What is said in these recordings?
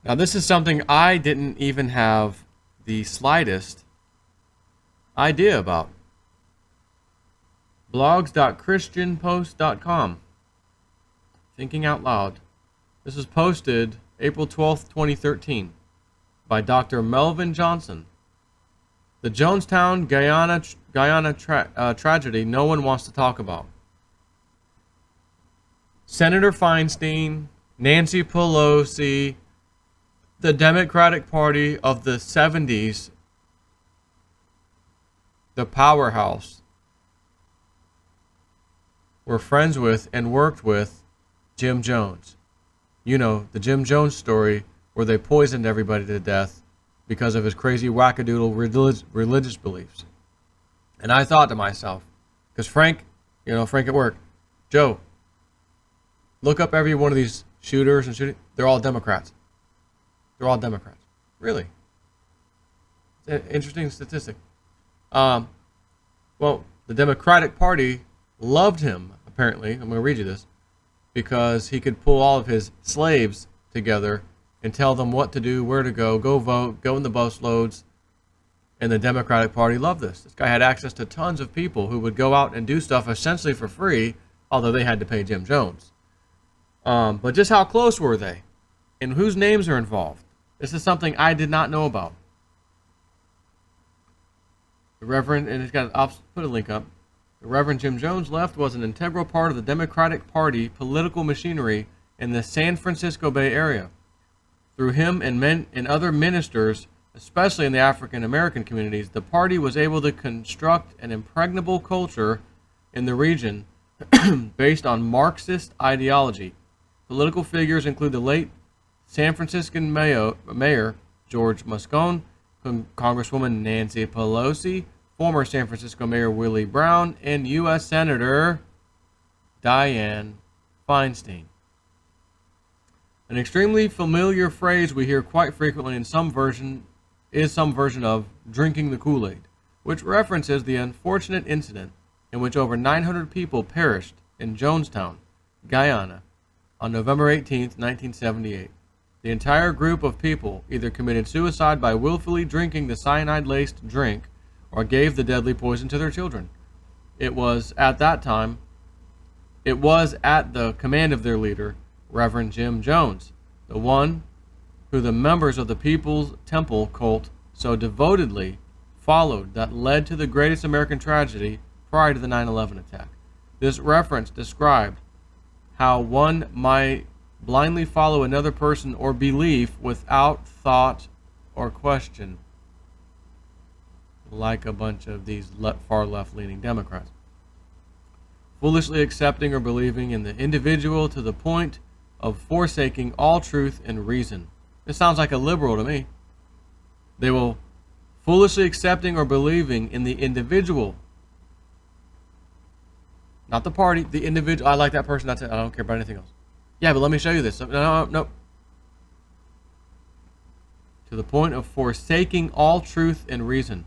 Now, this is something I didn't even have the slightest idea about. Blogs.christianpost.com. Thinking out loud. This was posted April 12th, 2013 by Dr. Melvin Johnson. The Jonestown, Guyana tragedy no one wants to talk about. Senator Feinstein, Nancy Pelosi, the Democratic Party of the 70s, the powerhouse, were friends with and worked with Jim Jones. You know, the Jim Jones story where they poisoned everybody to death because of his crazy wackadoodle religious beliefs. And I thought to myself, because Frank at work, Joe, look up every one of these shooters and shooting. They're all Democrats. They're all Democrats. Really? It's an interesting statistic. Well, the Democratic Party loved him, apparently. I'm going to read you this. Because he could pull all of his slaves together and tell them what to do, where to go vote, go in the busloads. And the Democratic Party loved this. This guy had access to tons of people who would go out and do stuff essentially for free, although they had to pay Jim Jones. But just how close were they? And whose names are involved? This is something I did not know about. The Reverend, and I'll put a link up. The Reverend Jim Jones left was an integral part of the Democratic Party political machinery in the San Francisco Bay Area. Through him and other ministers, especially in the African American communities, the party was able to construct an impregnable culture in the region based on Marxist ideology. Political figures include the late San Franciscan Mayor George Moscone, Congresswoman Nancy Pelosi, former San Francisco Mayor Willie Brown, and U.S. Senator Dianne Feinstein. An extremely familiar phrase we hear quite frequently in some version of drinking the Kool-Aid, which references the unfortunate incident in which over 900 people perished in Jonestown, Guyana, on November 18, 1978. The entire group of people either committed suicide by willfully drinking the cyanide-laced drink or gave the deadly poison to their children. It was at the command of their leader, Reverend Jim Jones, the one who the members of the People's Temple cult so devotedly followed, that led to the greatest American tragedy prior to the 9/11 attack. This reference described how one might blindly follow another person or belief without thought or question, like a bunch of these far left-leaning Democrats. Foolishly accepting or believing in the individual to the point of forsaking all truth and reason. This sounds like a liberal to me. They will foolishly accepting or believing in the individual. Not the party, the individual. I like that person, that's it. I don't care about anything else. Yeah, but let me show you this. No. To the point of forsaking all truth and reason.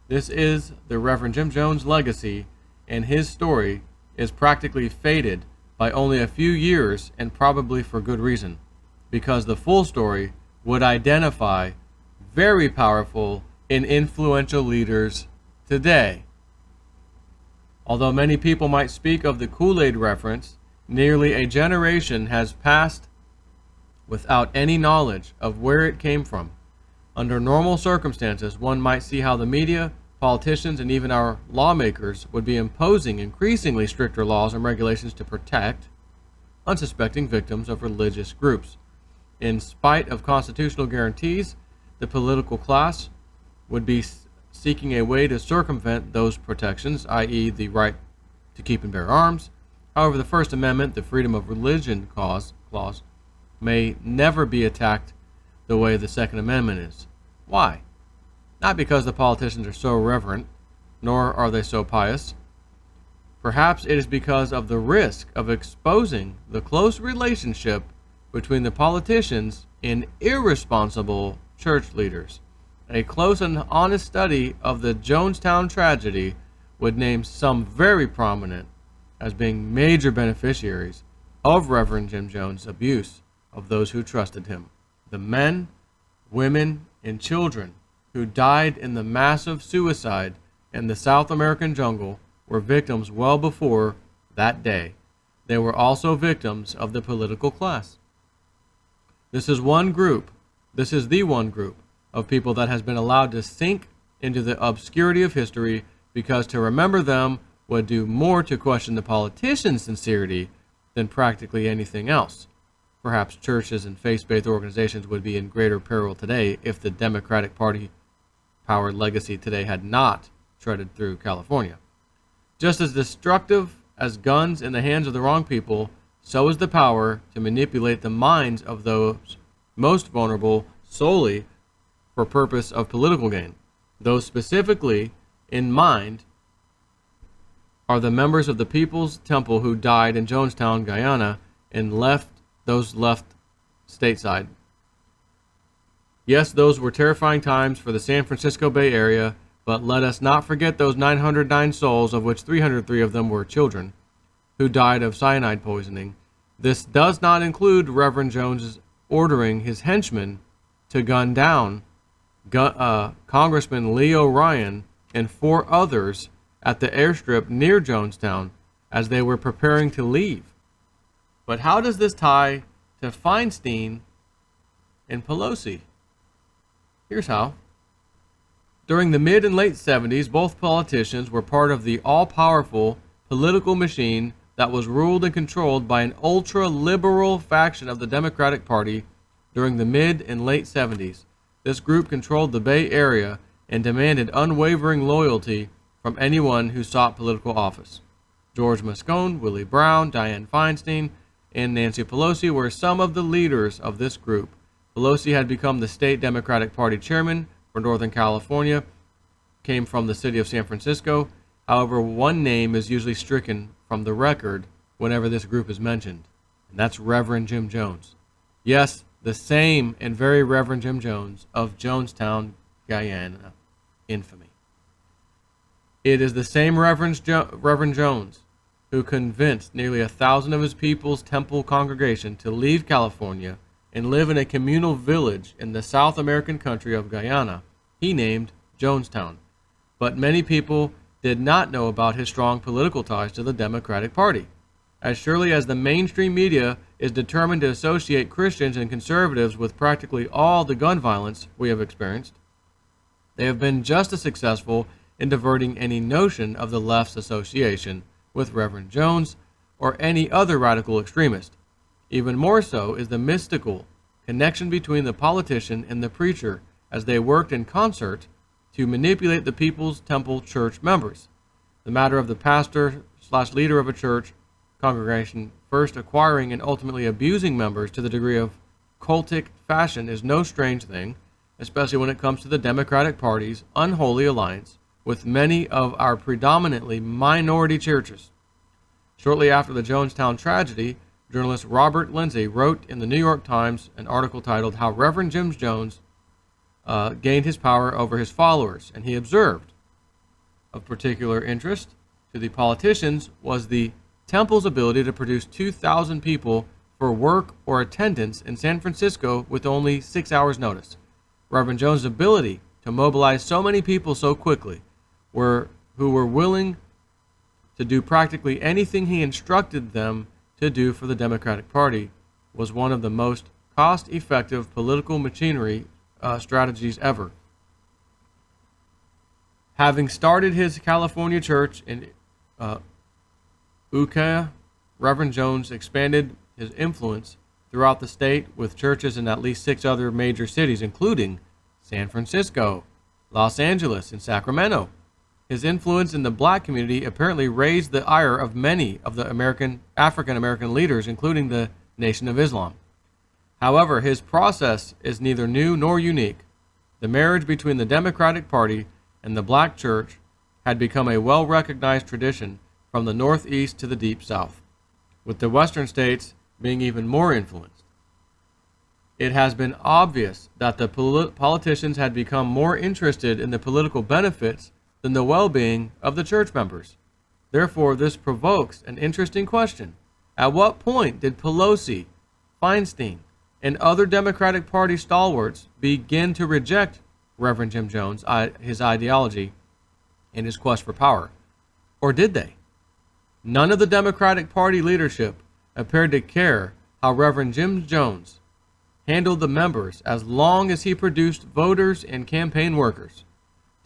This is the Reverend Jim Jones' legacy, and his story is practically faded by only a few years, and probably for good reason, because the full story would identify very powerful and influential leaders today. Although many people might speak of the Kool-Aid reference, nearly a generation has passed without any knowledge of where it came from. Under normal circumstances, one might see how the media, politicians, and even our lawmakers would be imposing increasingly stricter laws and regulations to protect unsuspecting victims of religious groups. In spite of constitutional guarantees, the political class would be seeking a way to circumvent those protections, i.e. the right to keep and bear arms. However, the First Amendment, the freedom of religion clause, may never be attacked the way the Second Amendment is. Why? Not because the politicians are so reverent, nor are they so pious. Perhaps it is because of the risk of exposing the close relationship between the politicians and irresponsible church leaders. A close and honest study of the Jonestown tragedy would name some very prominent as being major beneficiaries of Reverend Jim Jones' abuse of those who trusted him. The men, women, and children who died in the massive suicide in the South American jungle were victims well before that day. They were also victims of the political class. This is the one group of people that has been allowed to sink into the obscurity of history, because to remember them would do more to question the politicians' sincerity than practically anything else. Perhaps churches and faith-based organizations would be in greater peril today if the Democratic Party power legacy today had not shredded through California. Just as destructive as guns in the hands of the wrong people, so is the power to manipulate the minds of those most vulnerable solely for purpose of political gain. Those specifically in mind are the members of the People's Temple who died in Jonestown, Guyana, and left stateside. Yes, those were terrifying times for the San Francisco Bay Area, but let us not forget those 909 souls, of which 303 of them were children, who died of cyanide poisoning. This does not include Reverend Jones ordering his henchmen to gun down Congressman Leo Ryan and 4 others at the airstrip near Jonestown as they were preparing to leave. But how does this tie to Feinstein and Pelosi? Here's how. During the mid and late 70s, both politicians were part of the all-powerful political machine that was ruled and controlled by an ultra-liberal faction of the Democratic Party during the mid and late 70s. This group controlled the Bay Area and demanded unwavering loyalty from anyone who sought political office. George Moscone, Willie Brown, Dianne Feinstein, and Nancy Pelosi were some of the leaders of this group. Pelosi had become the state Democratic Party chairman for Northern California, came from the city of San Francisco. However, one name is usually stricken from the record whenever this group is mentioned, and that's Reverend Jim Jones. Yes, the same and very Reverend Jim Jones of Jonestown, Guyana, infamy. It is the same Reverend Jones who convinced nearly 1,000 of his People's Temple congregation to leave California and live in a communal village in the South American country of Guyana he named Jonestown. But many people did not know about his strong political ties to the Democratic Party. As surely as the mainstream media is determined to associate Christians and conservatives with practically all the gun violence we have experienced, they have been just as successful in diverting any notion of the left's association with Reverend Jones or any other radical extremist. Even more so is the mystical connection between the politician and the preacher, as they worked in concert to manipulate the People's Temple church members. The matter of the pastor/leader of a church congregation first acquiring and ultimately abusing members to the degree of cultic fashion is no strange thing, especially when it comes to the Democratic Party's unholy alliance with many of our predominantly minority churches. Shortly after the Jonestown tragedy, journalist Robert Lindsay wrote in the New York Times an article titled "How Reverend Jim Jones Gained His Power Over His Followers," and he observed, of particular interest to the politicians was the Temple's ability to produce 2,000 people for work or attendance in San Francisco with only 6 hours' notice. Reverend Jones' ability to mobilize so many people so quickly who were willing to do practically anything he instructed them to do for the Democratic Party was one of the most cost-effective political machinery strategies ever. Having started his California church in Ukiah, Reverend Jones expanded his influence throughout the state with churches in at least 6 other major cities, including San Francisco, Los Angeles, and Sacramento. His influence in the black community apparently raised the ire of many of the African-American leaders, including the Nation of Islam. However, his process is neither new nor unique. The marriage between the Democratic Party and the black church had become a well-recognized tradition from the Northeast to the Deep South, with the Western states being even more influenced. It has been obvious that the politicians had become more interested in the political benefits than the well-being of the church members. Therefore, this provokes an interesting question. At what point did Pelosi, Feinstein, and other Democratic Party stalwarts begin to reject Reverend Jim Jones, his ideology, and his quest for power. Or did they? None of the Democratic Party leadership appeared to care how Reverend Jim Jones handled the members as long as he produced voters and campaign workers.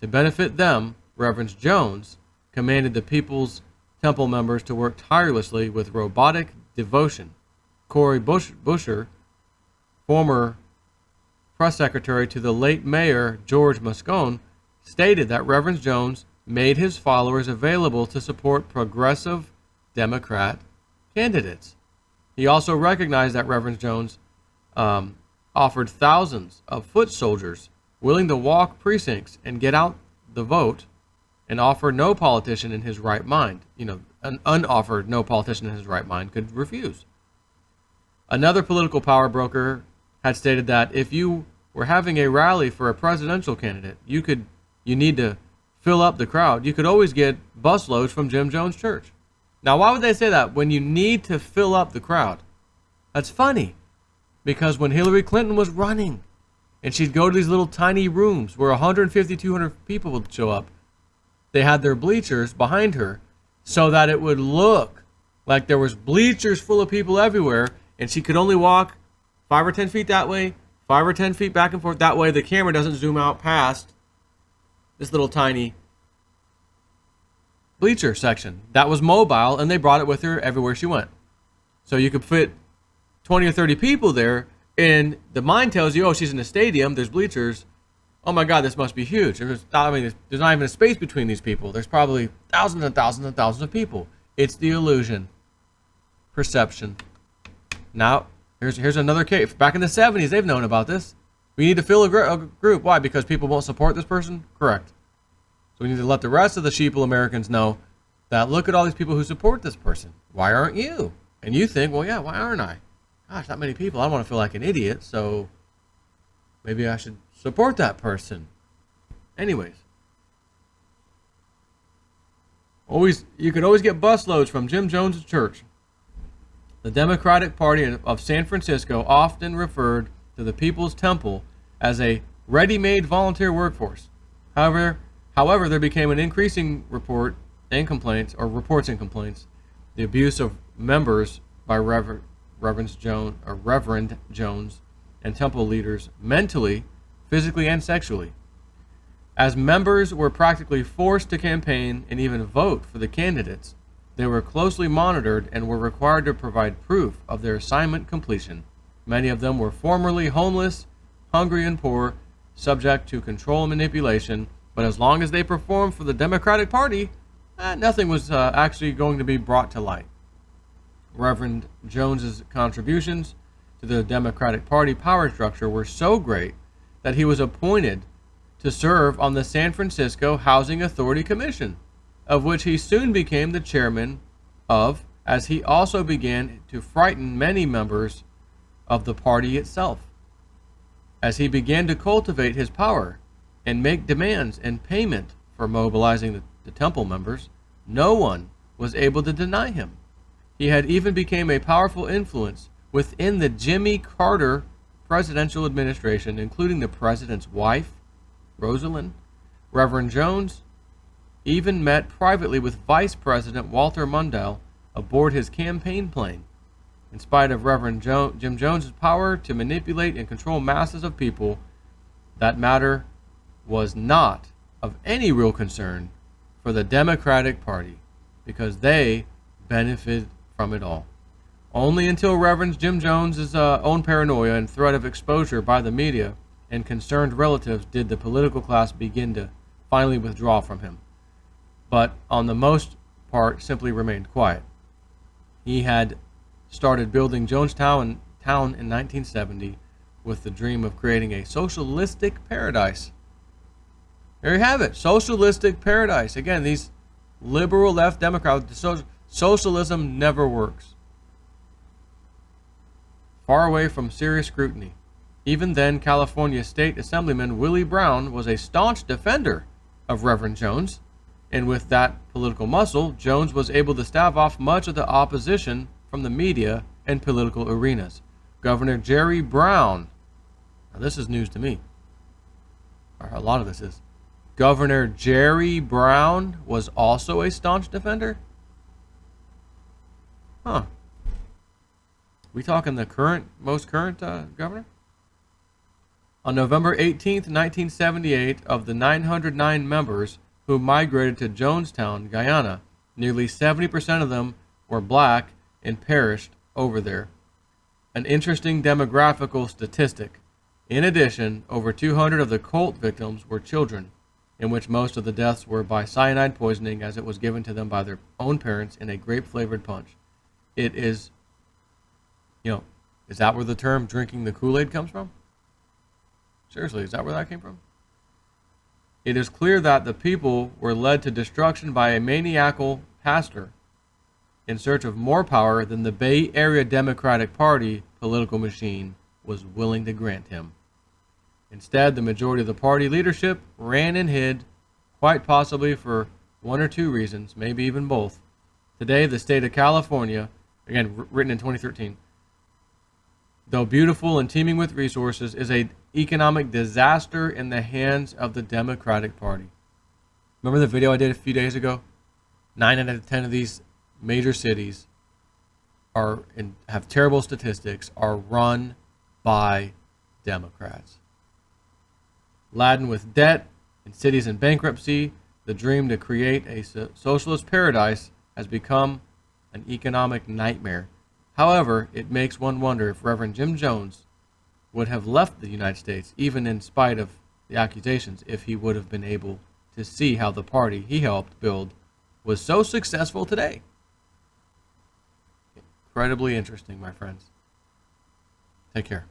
To benefit them, Reverend Jones commanded the People's Temple members to work tirelessly with robotic devotion. Cory Booker, former press secretary to the late Mayor George Moscone, stated that Reverend Jones made his followers available to support progressive Democrat candidates. He also recognized that Reverend Jones offered thousands of foot soldiers willing to walk precincts and get out the vote, and offered no politician in his right mind. An unoffered no politician in his right mind could refuse. Another political power broker had stated that if you were having a rally for a presidential candidate, you need to fill up the crowd. You could always get busloads from Jim Jones Church. Now, why would they say that when you need to fill up the crowd? That's funny, because when Hillary Clinton was running and she'd go to these little tiny rooms where 150, 200 people would show up, they had their bleachers behind her so that it would look like there was bleachers full of people everywhere, and she could only walk 5 or 10 feet that way, 5 or 10 feet back and forth. That way the camera doesn't zoom out past this little tiny bleacher section. That was mobile, and they brought it with her everywhere she went. So you could fit 20 or 30 people there, and the mind tells you, oh, she's in a stadium, there's bleachers. Oh my God, this must be huge. There's not even a space between these people. There's probably thousands and thousands and thousands of people. It's the illusion. Perception. Now, here's another case. Back in the 70s, they've known about this. We need to fill a group. Why? Because people won't support this person? Correct. So we need to let the rest of the sheeple Americans know that look at all these people who support this person. Why aren't you? And you think, well, yeah, why aren't I? Gosh, not many people. I don't want to feel like an idiot, so maybe I should support that person. Anyways. You could always get busloads from Jim Jones' church. The Democratic Party of San Francisco often referred to the People's Temple as a ready-made volunteer workforce. However, there became an increasing reports and complaints, the abuse of members by Reverend Jones and temple leaders mentally, physically, and sexually. As members were practically forced to campaign and even vote for the candidates, they were closely monitored and were required to provide proof of their assignment completion. Many of them were formerly homeless, hungry, and poor, subject to control and manipulation, but as long as they performed for the Democratic Party, nothing was actually going to be brought to light. Reverend Jones's contributions to the Democratic Party power structure were so great that he was appointed to serve on the San Francisco Housing Authority Commission, of which he soon became the chairman of, as he also began to frighten many members of the party itself. As he began to cultivate his power and make demands and payment for mobilizing the temple members, no one was able to deny him. He had even become a powerful influence within the Jimmy Carter presidential administration, including the president's wife, Rosalind. Reverend Jones even met privately with Vice President Walter Mondale aboard his campaign plane. In spite of Reverend Jim Jones's power to manipulate and control masses of people, that matter was not of any real concern for the Democratic Party, because they benefited from it all. Only until Reverend Jim Jones's own paranoia and threat of exposure by the media and concerned relatives did the political class begin to finally withdraw from him, but on the most part simply remained quiet. He had started building Jonestown in 1970 with the dream of creating a socialistic paradise. There you have it, socialistic paradise. Again, these liberal left Democrats, socialism never works. Far away from serious scrutiny. Even then, California State Assemblyman Willie Brown was a staunch defender of Reverend Jones, and with that political muscle, Jones was able to stave off much of the opposition from the media and political arenas. Governor Jerry Brown. Now, this is news to me. Or a lot of this is. Governor Jerry Brown was also a staunch defender? Huh. We talking the most current governor? On November 18th, 1978, of the 909 members who migrated to Jonestown, Guyana, nearly 70% of them were black and perished over there. An interesting demographical statistic. In addition, over 200 of the cult victims were children, in which most of the deaths were by cyanide poisoning as it was given to them by their own parents in a grape-flavored punch. It is, is that where the term drinking the Kool-Aid comes from? Seriously, is that where that came from? It is clear that the people were led to destruction by a maniacal pastor in search of more power than the Bay Area Democratic Party political machine was willing to grant him. Instead, the majority of the party leadership ran and hid, quite possibly for one or two reasons, maybe even both. Today, the state of California, again, written in 2013, though beautiful and teeming with resources, is an economic disaster in the hands of the Democratic Party. Remember the video I did a few days ago? 9 out of 10 of these major cities have terrible statistics, are run by Democrats. Laden with debt and cities in bankruptcy, the dream to create a socialist paradise has become an economic nightmare. However, it makes one wonder if Reverend Jim Jones would have left the United States, even in spite of the accusations, if he would have been able to see how the party he helped build was so successful today. Incredibly interesting, my friends. Take care.